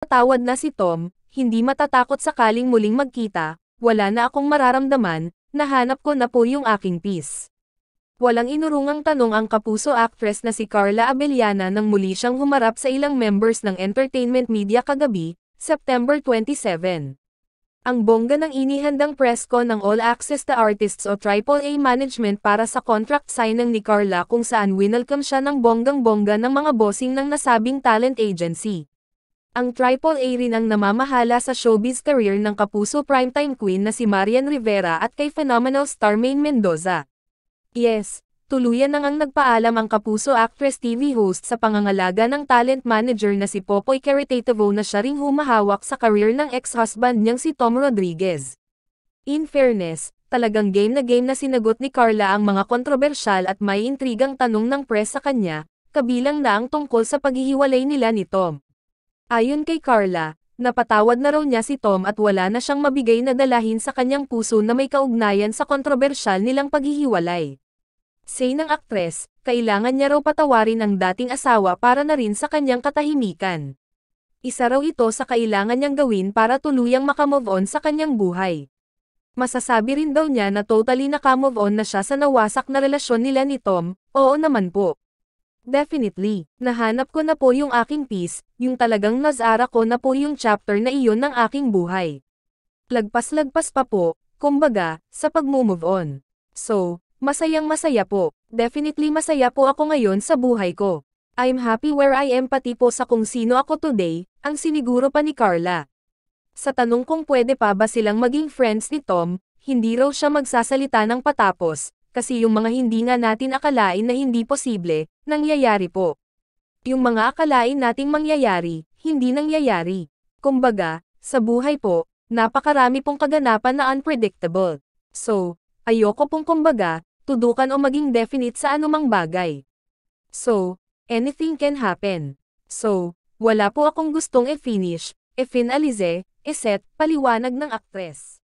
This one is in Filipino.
Tawad na si Tom, hindi matatakot sakaling muling magkita, wala na akong mararamdaman, nahanap ko na po yung aking peace. Walang inurungang tanong ang kapuso actress na si Carla Abellana nang muli siyang humarap sa ilang members ng entertainment media kagabi, September 27. Ang bongga ng inihandang press con ng All Access to Artists o AAA Management para sa contract signing ni Carla kung saan winelcome siya ng bonggang-bongga ng mga bossing ng nasabing talent agency. Ang AAA rin ang namamahala sa showbiz career ng kapuso primetime queen na si Marian Rivera at kay phenomenal star Maine Mendoza. Yes, tuluyan nang nagpaalam ang kapuso actress TV host sa pangangalaga ng talent manager na si Popoy Caritativo na siya ring humahawak sa career ng ex-husband niyang si Tom Rodriguez. In fairness, talagang game na sinagot ni Carla ang mga kontrobersyal at may intrigang tanong ng press sa kanya, kabilang na ang tungkol sa paghihiwalay nila ni Tom. Ayon kay Carla, napatawad na raw niya si Tom at wala na siyang mabigay na dalahin sa kanyang puso na may kaugnayan sa kontrobersyal nilang paghihiwalay. Say ng aktres, kailangan niya raw patawarin ang dating asawa para na rin sa kanyang katahimikan. Isa raw ito sa kailangan niyang gawin para tuluyang makamove on sa kanyang buhay. Masasabi rin daw niya na totally nakamove on na siya sa nawasak na relasyon nila ni Tom, oo naman po. Definitely, nahanap ko na po yung aking peace, yung talagang nazara ko na po yung chapter na iyon ng aking buhay. Lagpas-lagpas pa po, kumbaga, sa pag-move on. So, masayang masaya po, definitely masaya po ako ngayon sa buhay ko. I'm happy where I am pati po sa kung sino ako today, ang siniguro pa ni Carla. Sa tanong kung pwede pa ba silang maging friends ni Tom, hindi raw siya magsasalita ng patapos. Kasi yung mga hindi nga natin akalain na hindi posible, nangyayari po. Yung mga akalain nating mangyayari, hindi nangyayari. Kumbaga, sa buhay po, napakarami pong kaganapan na unpredictable. So, ayoko pong kumbaga, tudukan o maging definite sa anumang bagay. So, anything can happen. So, wala po akong gustong i-finish, i-finalize, i-set, paliwanag ng aktres.